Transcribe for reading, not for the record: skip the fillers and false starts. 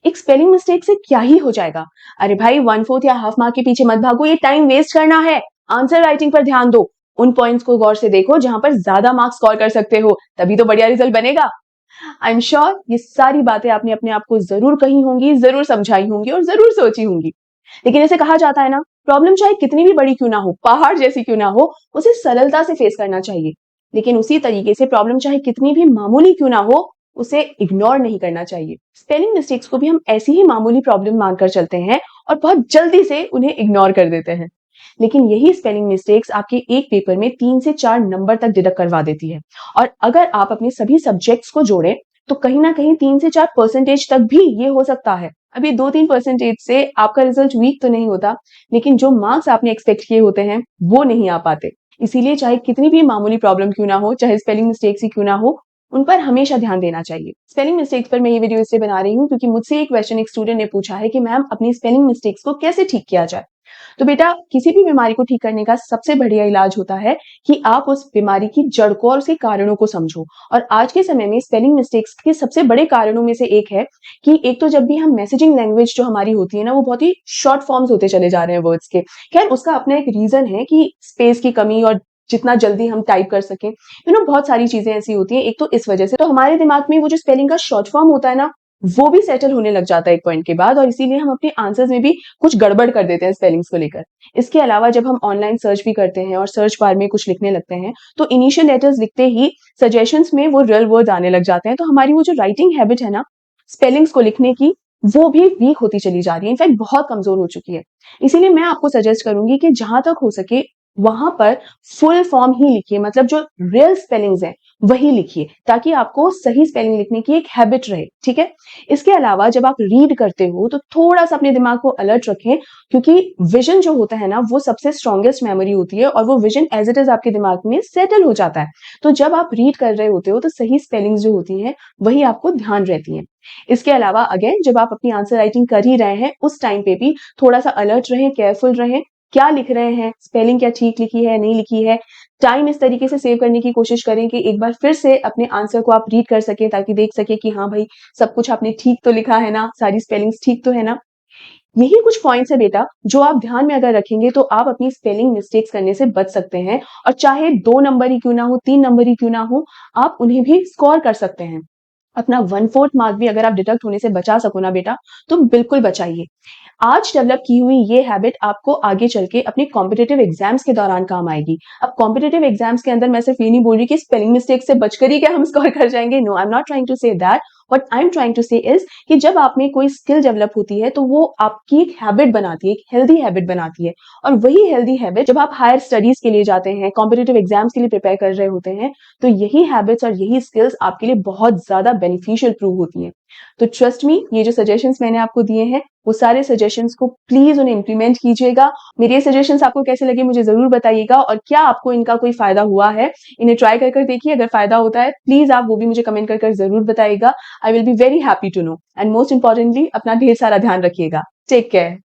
एक spelling mistake से क्या ही हो जाएगा। अरे भाई 1/4 या हाफ मार्क के पीछे मत भागो, ये टाइम वेस्ट करना है। आंसर राइटिंग पर ध्यान दो, उन पॉइंट्स को गौर से देखो जहां पर ज्यादा मार्क्स स्कोर कर सकते हो, तभी तो बढ़िया रिजल्ट बनेगा। आई एम श्योर ये सारी बातें आपने अपने आप को जरूर कही होंगी, जरूर समझाई होंगी और जरूर सोची होंगी। लेकिन ऐसे कहा जाता है ना, प्रॉब्लम चाहे कितनी भी बड़ी क्यों ना हो, पहाड़ जैसी क्यों ना हो, उसे सरलता से फेस करना चाहिए। लेकिन उसी तरीके से प्रॉब्लम चाहे कितनी भी मामूली क्यों ना हो, उसे इग्नोर नहीं करना चाहिए। स्पेलिंग मिस्टेक्स को भी हम ऐसी ही मामूली प्रॉब्लम मानकर चलते हैं और बहुत जल्दी से उन्हें इग्नोर कर देते हैं। लेकिन यही स्पेलिंग मिस्टेक्स आपके एक पेपर में 3 से 4 नंबर तक डिडक्ट करवा देती है। और अगर आप अपने सभी सब्जेक्ट्स को जोड़ें तो कहीं ना कहीं 3 से 4% तक भी ये हो सकता है। अभी 2-3% से आपका रिजल्ट वीक तो नहीं होता, लेकिन जो मार्क्स आपने एक्सपेक्ट किए होते हैं वो नहीं आ पाते। इसीलिए चाहे कितनी भी मामूली प्रॉब्लम क्यों ना हो, चाहे स्पेलिंग मिस्टेक्स ही क्यों ना हो, उन पर हमेशा ध्यान देना चाहिए। स्पेलिंग मिस्टेक्स पर मैं ये वीडियो इसलिए बना रही हूँ क्योंकि मुझसे एक क्वेश्चन एक स्टूडेंट ने पूछा है कि मैम अपनी स्पेलिंग मिस्टेक्स को कैसे ठीक किया जाए। तो बेटा, किसी भी बीमारी को ठीक करने का सबसे बढ़िया इलाज होता है कि आप उस बीमारी की जड़ को और उसके कारणों को समझो। और आज के समय में स्पेलिंग मिस्टेक्स के सबसे बड़े कारणों में से एक है कि एक तो जब भी हम मैसेजिंग लैंग्वेज जो हमारी होती है ना, वो बहुत ही शॉर्ट फॉर्म्स होते चले जा रहे हैं वर्ड्स के। खैर, उसका अपना एक रीजन है कि स्पेस की कमी और जितना जल्दी हम टाइप कर सकें, बहुत सारी चीजें ऐसी होती हैं। एक तो इस वजह से तो हमारे दिमाग में वो जो स्पेलिंग का शॉर्ट फॉर्म होता है ना, वो भी सेटल होने लग जाता है एक पॉइंट के बाद, और इसीलिए हम अपने आंसर्स में भी कुछ गड़बड़ कर देते हैं स्पेलिंग्स को लेकर। इसके अलावा जब हम ऑनलाइन सर्च भी करते हैं और सर्च बार में कुछ लिखने लगते हैं, तो इनिशियल लेटर्स लिखते ही सजेशंस में वो रियल वर्ड आने लग जाते हैं। तो हमारी वो जो राइटिंग हैबिट है ना, स्पेलिंग्स को लिखने की, वो भी वीक होती चली जा रही है, इनफैक्ट बहुत कमजोर हो चुकी है। इसीलिए मैं आपको सजेस्ट करूंगी कि जहां तक हो सके वहां पर फुल फॉर्म ही लिखिए, मतलब जो रियल स्पेलिंग्स हैं वही लिखिए, ताकि आपको सही स्पेलिंग लिखने की एक हैबिट रहे। ठीक है। इसके अलावा जब आप रीड करते हो तो थोड़ा सा अपने दिमाग को अलर्ट रखें, क्योंकि विजन जो होता है ना, वो सबसे स्ट्रॉन्गेस्ट मेमोरी होती है और वो विजन एज इट इज आपके दिमाग में सेटल हो जाता है। तो जब आप रीड कर रहे होते हो तो सही स्पेलिंग्स जो होती हैं वही आपको ध्यान रहती हैं। इसके अलावा अगेन, जब आप अपनी आंसर राइटिंग कर ही रहे हैं उस टाइम पे भी थोड़ा सा अलर्ट रहें, केयरफुल रहें, क्या लिख रहे हैं, स्पेलिंग क्या ठीक लिखी है नहीं लिखी है। टाइम इस तरीके से सेव करने की कोशिश करें कि एक बार फिर से अपने आंसर को आप रीड कर सकें, ताकि देख सके कि हाँ भाई, सब कुछ आपने ठीक तो लिखा है ना, सारी स्पेलिंग्स ठीक तो है ना। यही कुछ पॉइंट्स है बेटा, जो आप ध्यान में अगर रखेंगे तो आप अपनी स्पेलिंग मिस्टेक्स करने से बच सकते हैं। और चाहे 2 नंबर ही क्यों ना हो, 3 नंबर ही क्यों ना हो, आप उन्हें भी स्कोर कर सकते हैं। अपना 1/4 मार्क भी अगर आप डिडक्ट होने से बचा सको ना बेटा, तो बिल्कुल बचाइए। आज डेवलप की हुई ये हैबिट आपको आगे चल के अपने कॉम्पिटेटिव एग्जाम्स के दौरान काम आएगी। अब कॉम्पिटेटिव एग्जाम्स के अंदर मैं सिर्फ ये नहीं बोल रही कि स्पेलिंग मिस्टेक से बचकर ही क्या हम स्कोर कर जाएंगे। No, I am not trying to say that. What I am trying to say is कि जब आप में कोई स्किल डेवलप होती है तो वो आपकी एक हैबिट बनाती है, एक हेल्दी हैबिट बनाती है। और वही हेल्दी हैबिट जब आप हायर स्टडीज के लिए जाते हैं, कॉम्पिटेटिव एग्जाम्स के लिए प्रिपेयर कर रहे होते हैं, तो यही हैबिट्स और यही स्किल्स आपके लिए बहुत ज्यादा बेनिफिशियल प्रूव होती हैं। तो ट्रस्ट मी, ये जो सजेशंस मैंने आपको दिए हैं, वो सारे सजेशंस को प्लीज उन्हें इंप्लीमेंट कीजिएगा। मेरे ये सजेशंस आपको कैसे लगे मुझे जरूर बताइएगा, और क्या आपको इनका कोई फायदा हुआ है, इन्हें ट्राई कर देखिए। अगर फायदा होता है प्लीज आप वो भी मुझे कमेंट कर जरूर बताइएगा। I will be very happy to know. And most importantly, अपना ढेर सारा ध्यान रखिएगा। Take care.